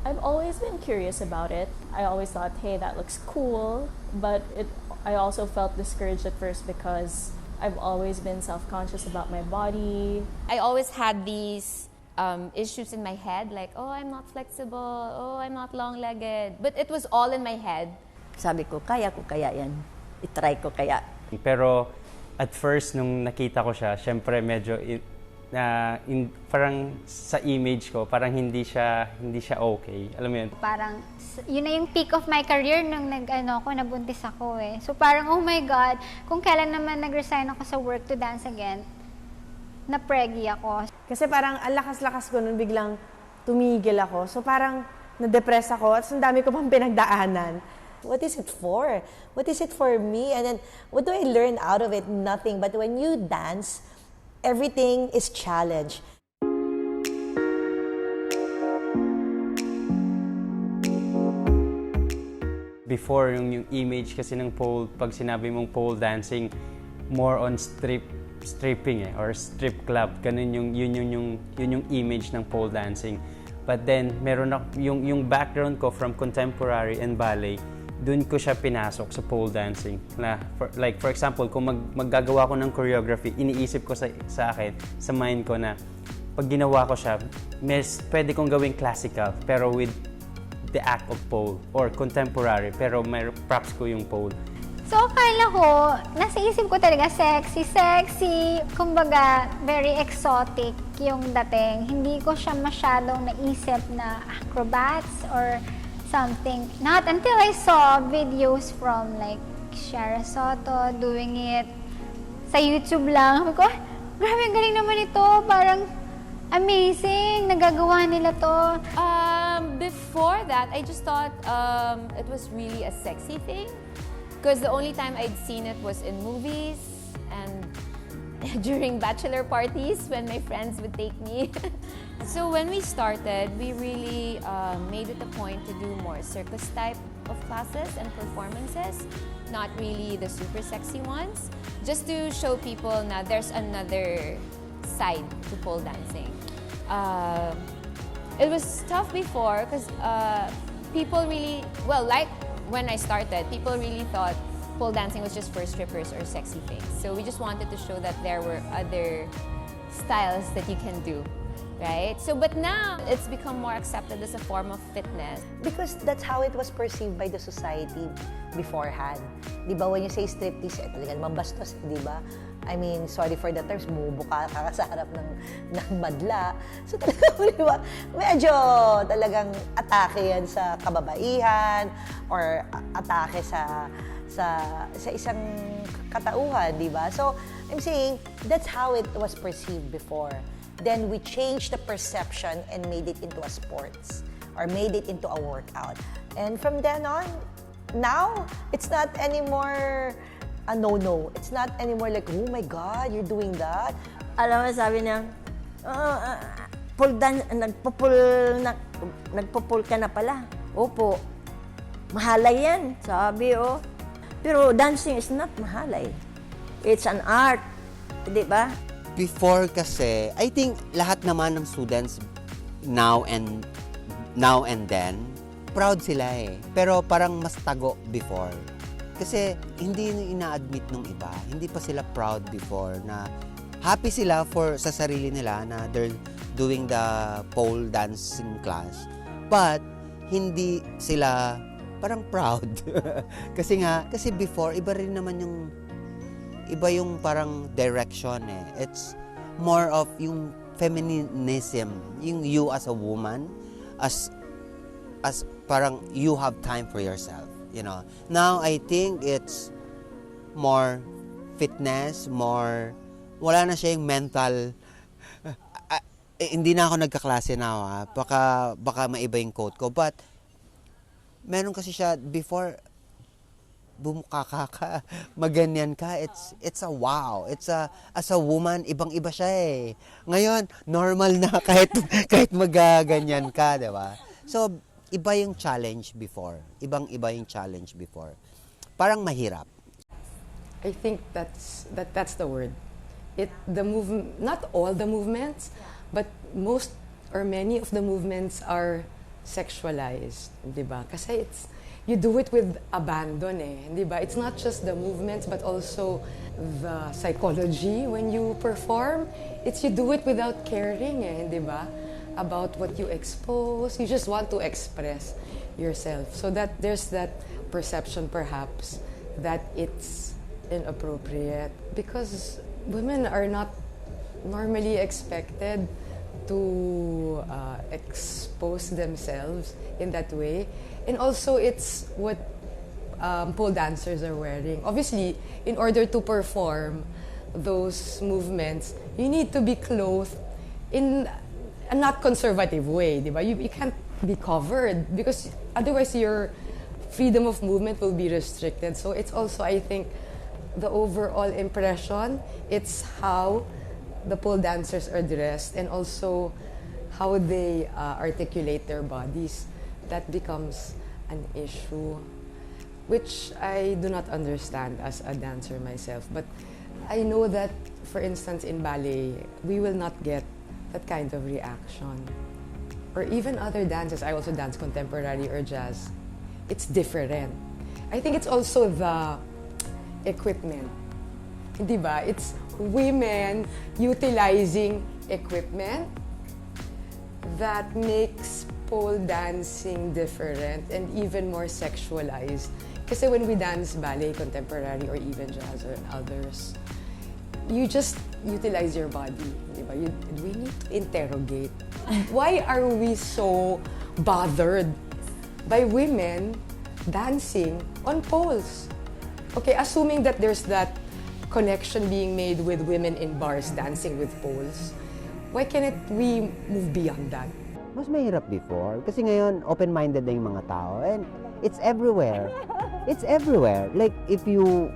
I've always been curious about it. I always thought, hey, that looks cool, but I also felt discouraged at first because I've always been self-conscious about my body. I always had these issues in my head, like, oh, I'm not flexible, oh, I'm not long-legged. But it was all in my head. Sabi ko kaya yan. I-try ko kaya. Pero at first, nung nakita ko siya, syempre medyo parang sa image ko, parang hindi siya okay. Alam mo yun? Parang yun na yung peak of my career nung nabuntis ako eh. So parang, oh my God, kung kailan naman nag-resign ako sa work to dance again, na-preggy ako. Kasi parang ang lakas-lakas ko nun, biglang tumigil ako. So parang na-depress ako at ang dami ko pang pinagdaanan. What is it for? What is it for me? And then, what do I learn out of it? Nothing. But when you dance, everything is challenge. Before, yung image kasi ng pole, pag sinabi mong pole dancing, more on stripping or strip club. Ganun yun yung image ng pole dancing. But then, meron yung background ko from contemporary and ballet, dun ko siya pinasok sa pole dancing. For example, kung maggagawa ko ng choreography, iniisip ko sa akin, sa mind ko na pag ginawa ko siya, pwede kong gawing classical, pero with the act of pole, or contemporary, pero may props ko yung pole. So akala ko, nasa isip ko talaga sexy, kumbaga very exotic yung dating. Hindi ko siya masyadong naisip na acrobats or something. Not until I saw videos from like Shara Soto doing it sa YouTube lang. Sabi ko, grabe, ang galing naman ito. Parang amazing. Nagagawa nila to. Before that, I just thought it was really a sexy thing. Because the only time I'd seen it was in movies and during bachelor parties when my friends would take me. So when we started, we really made it a point to do more circus type of classes and performances, not really the super sexy ones, just to show people now there's another side to pole dancing. It was tough before because people really, like when I started, people really thought pole dancing was just for strippers or sexy things. So we just wanted to show that there were other styles that you can do, right? So, but now it's become more accepted as a form of fitness. Because that's how it was perceived by the society beforehand. Di ba, when you say striptease, talaga naman bastos, di ba? I mean, sorry for the terms, bumubuka ka sa harap ng madla. So talagang, di ba, medyo talagang atake yan sa kababaihan or atake sa isang katauhan, di ba? So, I'm saying, that's how it was perceived before. Then we changed the perception and made it into a sports or made it into a workout. And from then on, now, it's not anymore a no-no. It's not anymore like, oh my God, you're doing that. Alam mo, sabi niya, nagpo-pole ka na pala. Opo, mahalay yan. Sabi, oh. Pero dancing is not mahalay. It's an art. Di ba? Before kasi, I think lahat naman ng students now and then, proud sila eh. Pero parang mas tago before. Kasi hindi ina-admit ng iba. Hindi pa sila proud before na happy sila sa sarili nila na they're doing the pole dancing class. But hindi sila parang proud. kasi before, iba yung parang direction eh. It's more of yung feminism, yung you as a woman, as parang you have time for yourself, you know. Now, I think it's more fitness, more, wala na siya yung mental, hindi na ako nagkaklase na, baka maiba yung quote ko, but meron kasi siya before, bumuka ka, maganyan ka, it's a wow. As a woman, ibang-iba siya eh. Ngayon, normal na kahit magaganyan ka, di ba? So, iba yung challenge before. Ibang-iba yung challenge before. Parang mahirap. I think that's the word. Not all the movements, but most or many of the movements are sexualized, di ba? Kasi you do it with abandon di ba? It's not just the movements but also the psychology when you perform. You do it without caring di ba? About what you expose. You just want to express yourself. So that there's that perception perhaps that it's inappropriate because women are not normally expected to expose themselves in that way. And also, it's what pole dancers are wearing. Obviously, in order to perform those movements, you need to be clothed in a not conservative way, di ba? You can't be covered because otherwise your freedom of movement will be restricted. So it's also, I think, the overall impression, it's how the pole dancers are dressed and also how they articulate their bodies. That becomes an issue, which I do not understand as a dancer myself. But I know that, for instance, in ballet, we will not get that kind of reaction. Or even other dances, I also dance contemporary or jazz. It's different. I think it's also the equipment. Di ba? It's women utilizing equipment that makes pole dancing different and even more sexualized. Kasi when we dance ballet, contemporary, or even jazz or others, you just utilize your body. Diba? We need to interrogate. Why are we so bothered by women dancing on poles? Okay, assuming that there's that connection being made with women in bars dancing with poles, why can't we move beyond that? Mas mahirap before kasi ngayon open-minded na yung mga tao and it's everywhere. It's everywhere. Like if you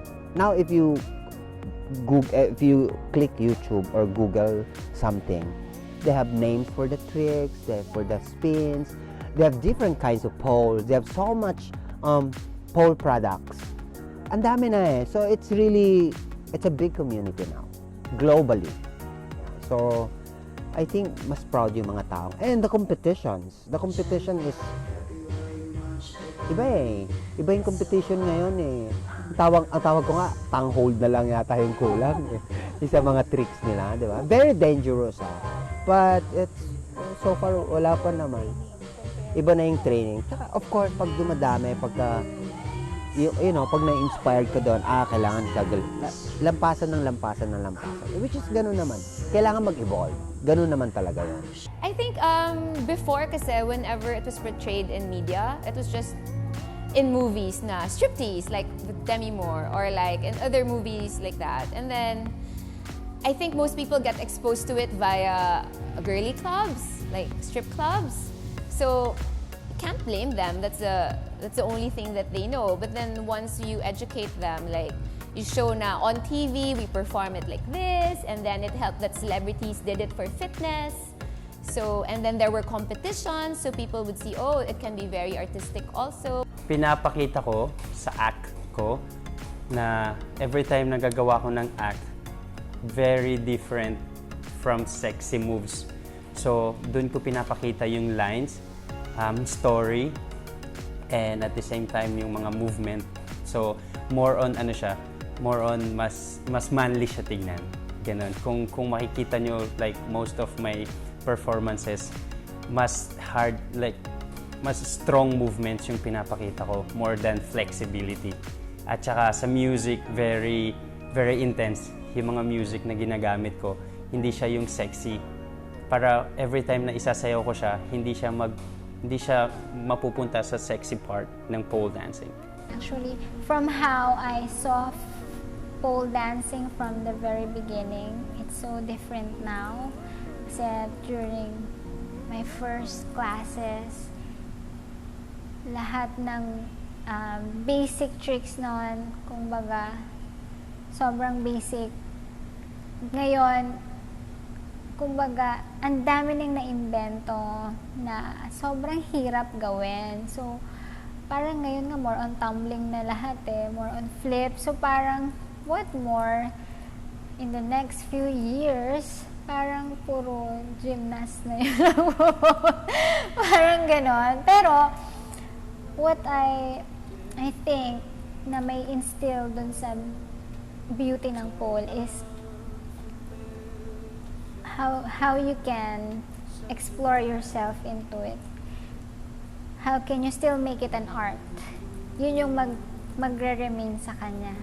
click YouTube or Google something, they have names for the tricks, for the spins. They have different kinds of poles. They have so much pole products. Ang dami na So it's a big community now, globally. So I think mas proud yung mga tao. And the competitions. The competition is iba Iba yung competition ngayon Ang tawag ko nga, tang-hold na lang yata yung kulang Isa mga tricks nila, di ba? Very dangerous But so far wala pa naman. Iba na yung training. Tsaka, of course, pag dumadami, pagka pag na-inspired ka doon, kailangan lampasan ng lampasan. Which is ganun naman. Kailangan mag-evolve. Ganun naman talaga yun. I think before kasi whenever it was portrayed in media, it was just in movies na striptease, like with Demi Moore, or like in other movies like that. And then, I think most people get exposed to it via girly clubs, like strip clubs. So, can't blame them. That's the only thing that they know. But then once you educate them, like you show na on TV, we perform it like this, and then it helped that celebrities did it for fitness. So, and then there were competitions, so people would see, oh, it can be very artistic also. Pinapakita ko sa act ko na every time nagagawa ko ng act, very different from sexy moves. So, dun ko pinapakita yung lines, story, and at the same time yung mga movement. So, more on mas manly siya tignan. Ganun. Kung makikita nyo, like most of my performances, mas hard, like mas strong movements yung pinapakita ko more than flexibility. At saka sa music, very very intense. Yung mga music na ginagamit ko, hindi siya yung sexy. Para every time na isasayaw ko siya, hindi siya mapupunta sa sexy part ng pole dancing. Actually, from how I saw pole dancing from the very beginning, it's so different now. Kasi during my first classes, lahat ng basic tricks noon, kumbaga, sobrang basic. Ngayon, kumbaga, ang dami nang na-invento na sobrang hirap gawin. So, parang ngayon nga more on tumbling na lahat more on flip. So, parang what more in the next few years, parang puro gymnast na yun. Parang Parang ganon. Pero, what I think na may instill dun sa beauty ng pole is how you can explore yourself into it. How can you still make it an art? Yun yung magre-remain sa kanya.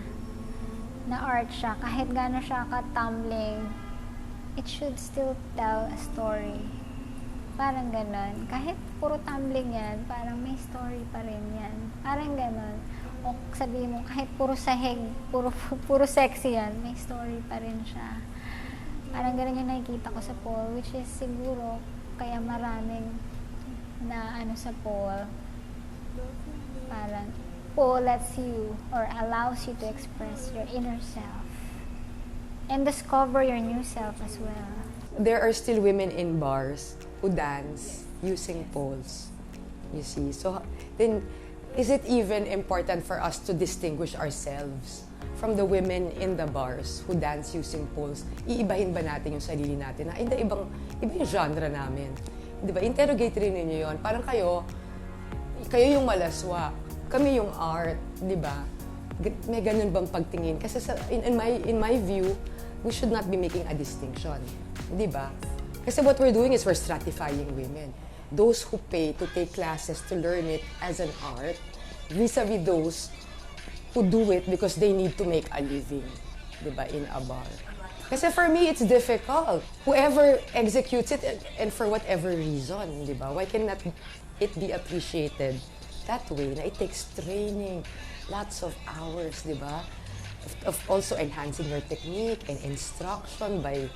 Na art siya. Kahit gaano siya ka-tumbling, it should still tell a story. Parang ganon. Kahit puro tumbling yan, parang may story pa rin yan. Parang ganon. O sabihin mo, kahit puro sahig, puro sexy yan, may story pa rin siya. Parang ganon yung nakikita ko sa pole, which is siguro kaya maraming na sa pole. Parang pole lets you or allows you to express your inner self and discover your new self as well. There are still women in bars who dance using poles, you see. So then, is it even important for us to distinguish ourselves from the women in the bars who dance using poles? Iibahin ba natin yung sarili natin na iba yung genre namin? Di ba? Interrogate rin ninyo yun. Parang kayo yung malaswa, kami yung art, di ba? May ganun bang pagtingin? Kasi in my view, we should not be making a distinction, di ba? Kasi what we're doing is we're stratifying women. Those who pay to take classes to learn it as an art, vis-a-vis those who do it because they need to make a living, di ba, in a bar. Kasi for me, it's difficult. Whoever executes it, and for whatever reason, di ba, why cannot it be appreciated that way? Na it takes training, lots of hours, di ba? Of also enhancing your technique and instruction by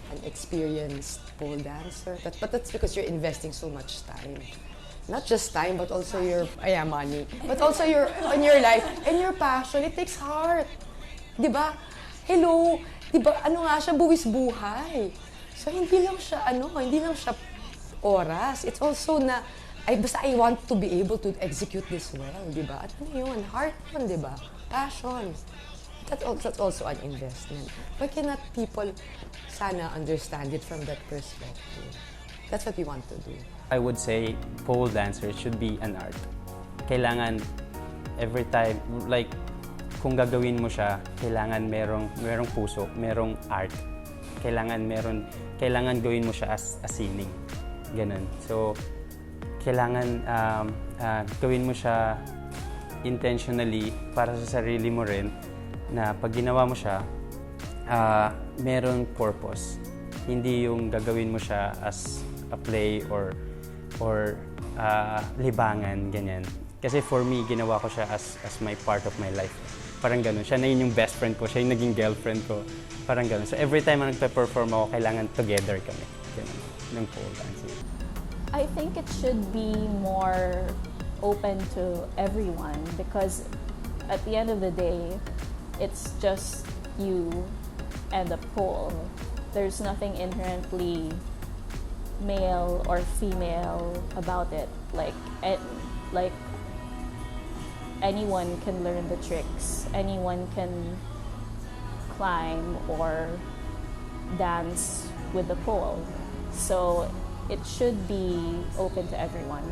an experienced pole dancer. But that's because you're investing so much time. Not just time, but also your money. But also your life and your passion. It takes heart. Di ba? Hello, di ba? Ano nga siya, buwis buhay. So hindi lang siya oras. It's also na basta I want to be able to execute this well, di ba? At ano yun? Heart yun, di ba? Passion. That's also an investment. Why cannot people sana understand it from that perspective? That's what we want to do. I would say pole dancers should be an art. Kailangan every time, like, kung gagawin mo siya, kailangan merong puso, merong art. Kailangan gawin mo siya as a sining. Ganun. So, kailangan gawin mo siya intentionally para sa sarili mo rin, na pag ginawa mo siya, merong purpose. Hindi yung gagawin mo siya as a play or libangan, ganyan. Kasi for me, ginawa ko siya as my part of my life. Parang ganun. Siya na yun yung best friend ko, siya yung naging girlfriend ko. Parang ganun. So every time na nagpe-perform ako, kailangan together kami. Ganun. Ng pole dancing. I think it should be more open to everyone because at the end of the day, it's just you and the pole. There's nothing inherently male or female about it. Like anyone can learn the tricks. Anyone can climb or dance with the pole. So it should be open to everyone.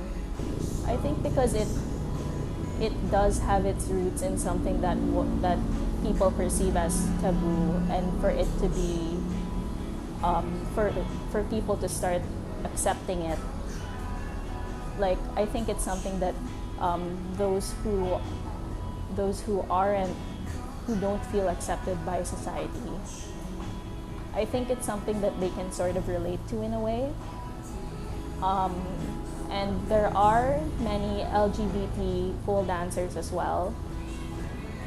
I think because it does have its roots in something that people perceive as taboo, and for it to be for people to start accepting it, like I think it's something that those who don't feel accepted by society, I think it's something that they can sort of relate to in a way. And there are many LGBT pole dancers as well,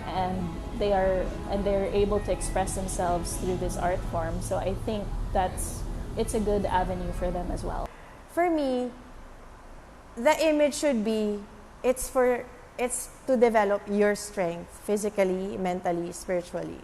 and they're able to express themselves through this art form. So I think it's a good avenue for them as well. For me, the image should be it's to develop your strength physically, mentally, spiritually.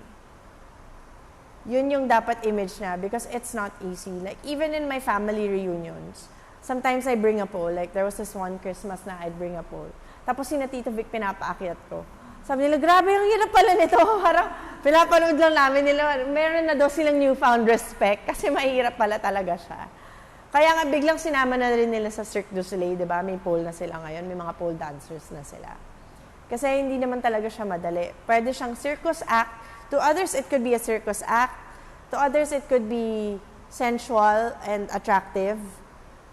Yun yung dapat image na, because it's not easy. Like even in my family reunions, sometimes I bring a pole. Like there was this one Christmas na I'd bring a pole. Tapos si Tito Vic pinapaakyat ko. Sabi nila, grabe yung hirap pala nito. Parang pinapanood lang namin nila. Meron na daw silang newfound respect kasi mahirap pala talaga siya. Kaya nga biglang sinama na rin nila sa Cirque du Soleil, di ba? May pole na sila ngayon, may mga pole dancers na sila. Kasi hindi naman talaga siya madali. Pwede siyang circus act. To others, it could be a circus act. To others, it could be sensual and attractive.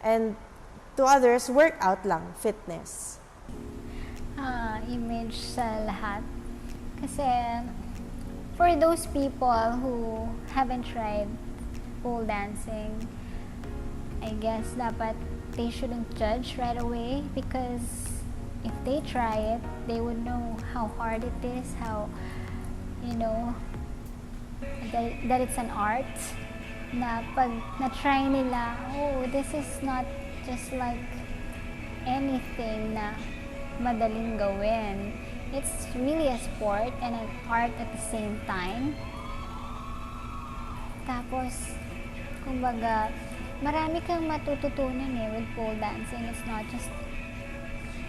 And to others, workout lang, fitness. Image sa lahat. Kasi for those people who haven't tried pole dancing, I guess dapat they shouldn't judge right away, because if they try it, they would know how hard it is, how, you know, that it's an art, na pag na-try nila, oh, this is not just like anything na madaling gawin. It's really a sport and an art at the same time. Tapos, kumbaga, marami kang matututunan with pole dancing. It's not just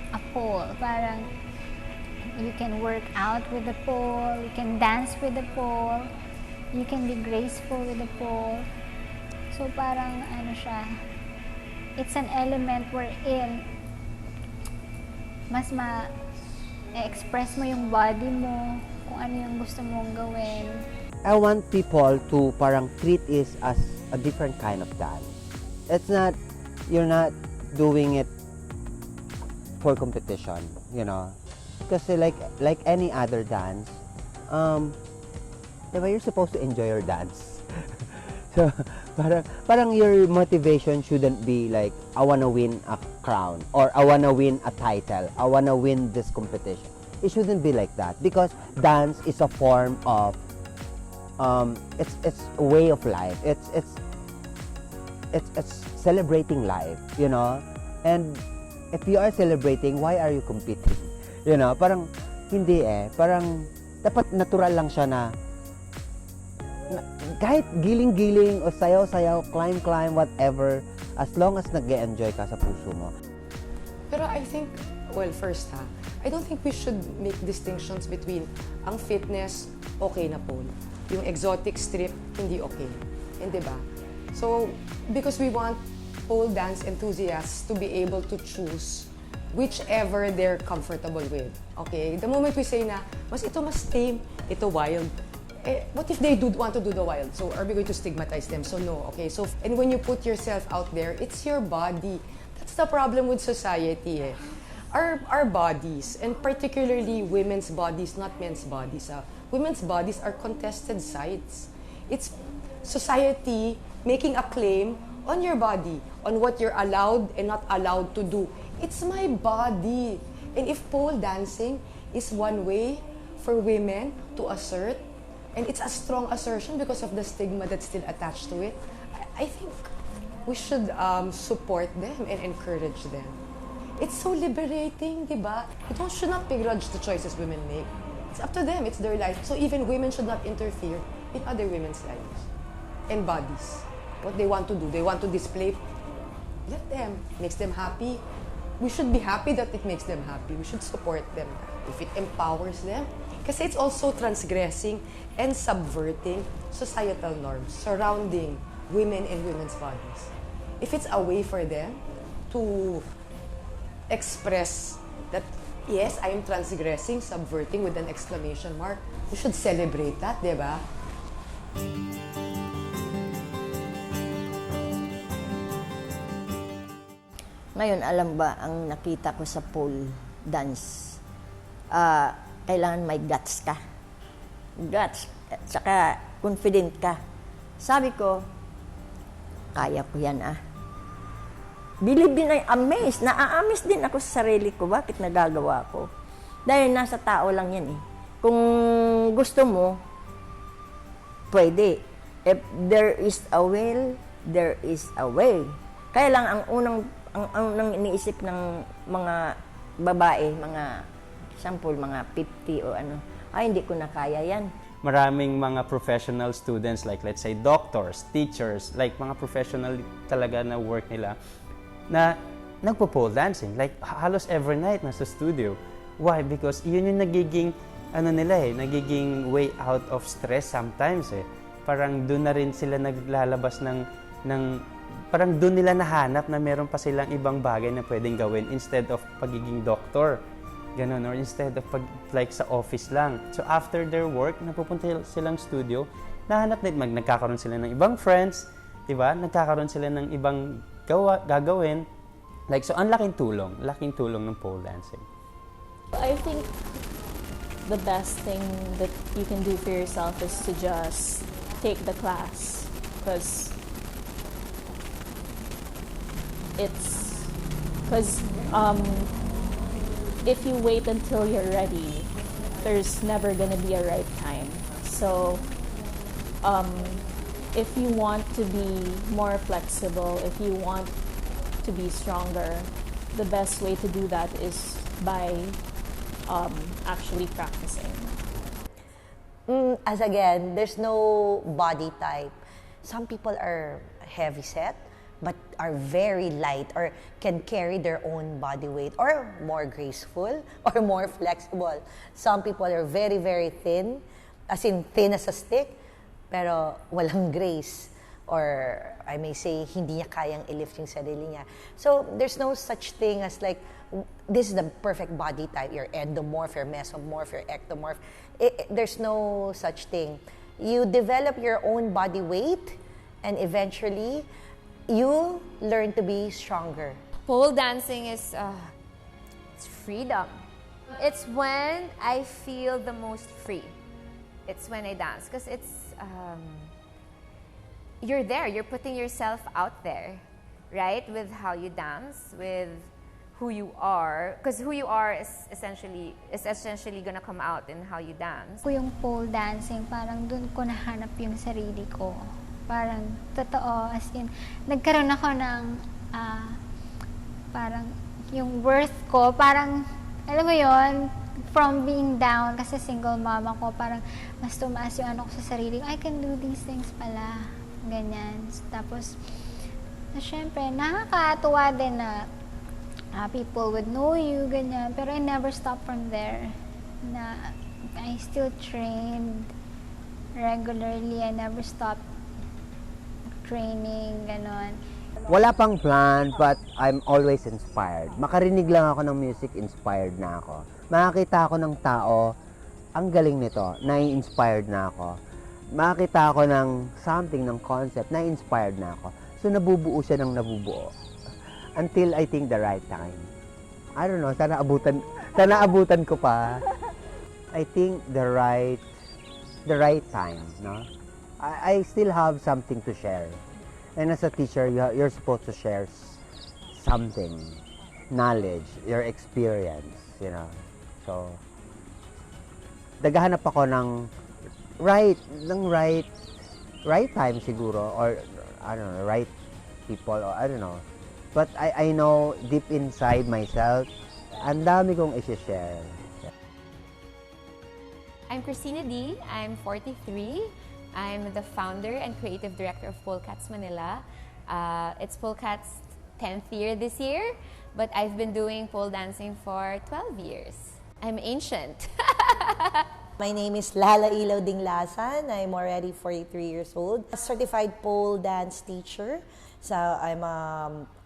a pole. Parang, you can work out with the pole, you can dance with the pole, you can be graceful with the pole. So, parang, siya, it's an element wherein mas ma-express mo yung body mo, kung ano yung gusto mong gawin. I want people to parang treat it as a different kind of dance. It's not, you're not doing it for competition, you know. Kasi like any other dance, diba, you're supposed to enjoy your dance. So, parang your motivation shouldn't be like, I wanna win a crown, or I wanna win a title, I wanna win this competition. It shouldn't be like that, because dance is a form of, it's a way of life. It's celebrating life, you know. And if you are celebrating, why are you competing? You know, parang hindi parang dapat natural lang siya na kahit giling-giling o sayaw-sayaw, climb, whatever, as long as nag-e-enjoy ka sa puso mo. Pero I think, well, first I don't think we should make distinctions between ang fitness, okay na pole. Yung exotic strip, hindi okay. Hindi ba? So, because we want pole dance enthusiasts to be able to choose whichever they're comfortable with. Okay? The moment we say na, ito mas tame, ito wild, what if they want to do the wild? So, are we going to stigmatize them? So, no. Okay? So, and when you put yourself out there, it's your body. That's the problem with society. Our bodies, and particularly women's bodies, not men's bodies. Women's bodies are contested sites. It's society making a claim on your body, on what you're allowed and not allowed to do. It's my body. And if pole dancing is one way for women to assert, and it's a strong assertion because of the stigma that's still attached to it, I think we should support them and encourage them. It's so liberating, di ba? You should not begrudge the choices women make. It's up to them, it's their life. So even women should not interfere in other women's lives and bodies. What they want to do, they want to display, let them. Makes them happy. We should be happy that it makes them happy. We should support them. If it empowers them, kasi it's also transgressing and subverting societal norms surrounding women and women's bodies. If it's a way for them to express that, yes, I am transgressing, subverting with an exclamation mark, we should celebrate that, di ba? Ngayon, alam ba, ang nakita ko sa pole dance, kailangan may guts ka. Guts. At saka confident ka. Sabi ko, kaya ko yan Believe din ay amazed. Na-amaze din ako sa sarili ko. Bakit nagagawa ko? Dahil nasa tao lang yan Kung gusto mo, pwede. If there is a will, there is a way. Kaya lang ang unang iniisip ng mga babae, mga example, mga 50 o hindi ko na kaya yan. Maraming mga professional students, like let's say doctors, teachers, like mga professional talaga na work nila, na nagpo-pole dancing. Like halos every night nasa studio. Why? Because yun yung nagiging, nagiging way out of stress sometimes Parang doon na rin sila naglalabas ng parang doon nila nahanap na meron pa silang ibang bagay na pwedeng gawin instead of pagiging doctor. Ganun, or instead of like sa office lang. So after their work, napupunta silang studio, nahanap din, nagkakaroon sila ng ibang friends, di ba? Nagkakaroon sila ng ibang gagawin. Like, so ang laking tulong ng pole dancing. I think the best thing that you can do for yourself is to just take the class, because if you wait until you're ready, there's never gonna be a right time. So if you want to be more flexible, if you want to be stronger, the best way to do that is by actually practicing. As again, there's no body type. Some people are heavy set, but are very light or can carry their own body weight, or more graceful or more flexible. Some people are very, very thin, as in thin as a stick, pero walang grace. Or I may say, hindi niya kayang i-lift yung sarili niya. So there's no such thing as like, this is the perfect body type. You're endomorph, you're mesomorph, you're ectomorph. There's no such thing. You develop your own body weight, and eventually, you learn to be stronger. Pole dancing is it's freedom. It's when I feel the most free. It's when I dance, because it's you're there. You're putting yourself out there, right? With how you dance, with who you are, because who you are is essentially gonna come out in how you dance. Yung pole dancing, parang dun ko nahanap yung sarili ko. Parang totoo, as in, nagkaroon ako ng parang yung worth ko, parang, alam mo yon, from being down, kasi single mom ako, parang mas tumaas yung ano ko sa sarili ko, I can do these things pala, ganyan. Tapos, syempre, nakakatuwa din na people would know you, ganyan, pero I never stopped from there, na I still trained regularly, I never stopped training, ganon. Wala pang plan, but I'm always inspired. Makarinig lang ako ng music, inspired na ako. Makakita ako ng tao, ang galing nito, na-inspired na ako. Makakita ako ng something, ng concept, na-inspired na ako. So nabubuo siya ng nabubuo. Until I think the right time. I don't know, sana abutan ko pa. I think the right time, no? I still have something to share. And as a teacher, you're supposed to share something, knowledge, your experience, you know. So, naghahanap ako ng right time siguro, or I don't know, right people, or I don't know. But I know deep inside myself, ang dami kong i-share. I'm Christina D. I'm 43. I'm the founder and creative director of Polecats Manila. It's Polecats' 10th year this year, but I've been doing pole dancing for 12 years. I'm ancient. My name is Lala Ilaw Dinglasan. I'm already 43 years old. A certified pole dance teacher. So I'm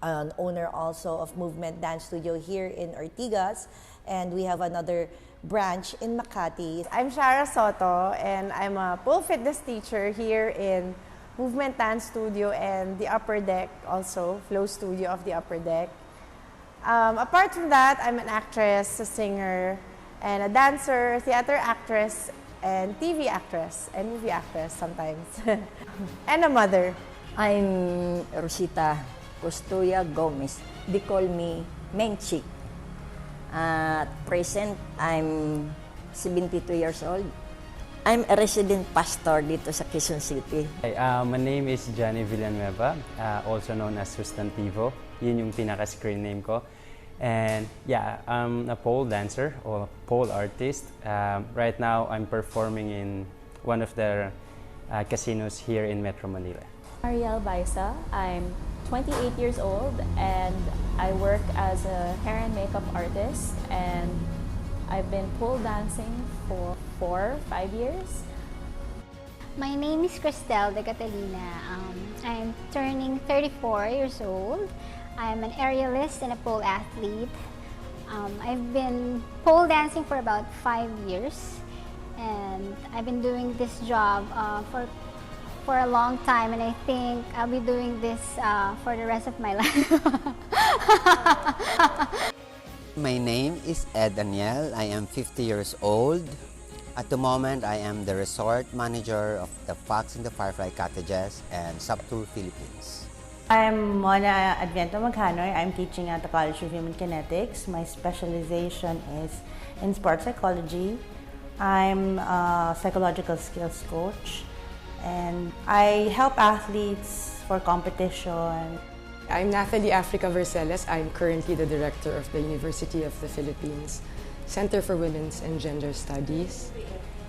an owner also of Movement Dance Studio here in Ortigas, and we have another branch in Makati. I'm Shara Soto, and I'm a pole fitness teacher here in Movement Dance Studio and the Upper Deck, also Flow Studio of the Upper Deck. Apart from that, I'm an actress, a singer, and a dancer, theater actress, and TV actress, and movie actress sometimes, and a mother. I'm Rosita Custoya Gomez. They call me Menchik. At present, I'm 72 years old. I'm a resident pastor dito sa Quezon City. My name is Johnny Villanueva, also known as Sustantivo. Yun yung pinaka-screen name ko. And yeah, I'm a pole dancer or pole artist. Right now, I'm performing in one of the casinos here in Metro Manila. Ariel Baisa. I'm 28 years old and I work as a hair and makeup artist, and I've been pole dancing for 4-5 years. My name is Cristel de Catalina. I'm turning 34 years old. I'm an aerialist and a pole athlete. I've been pole dancing for about 5 years, and I've been doing this job for a long time, and I think I'll be doing this for the rest of my life. My name is Ed Daniel. I am 50 years old. At the moment, I am the resort manager of the Fox and the Firefly Cottages and Subtour Philippines. I'm Mona Adviento Magcanoy. I'm teaching at the College of Human Kinetics. My specialization is in sports psychology. I'm a psychological skills coach, and I help athletes for competition. I'm Nathalie Africa Verceles. I'm currently the director of the University of the Philippines Center for Women's and Gender Studies.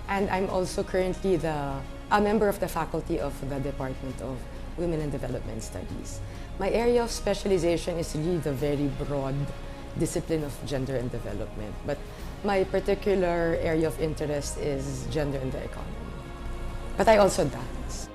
And I'm also currently a member of the faculty of the Department of Women and Development Studies. My area of specialization is really the very broad discipline of gender and development. But my particular area of interest is gender and the economy. But I also dance.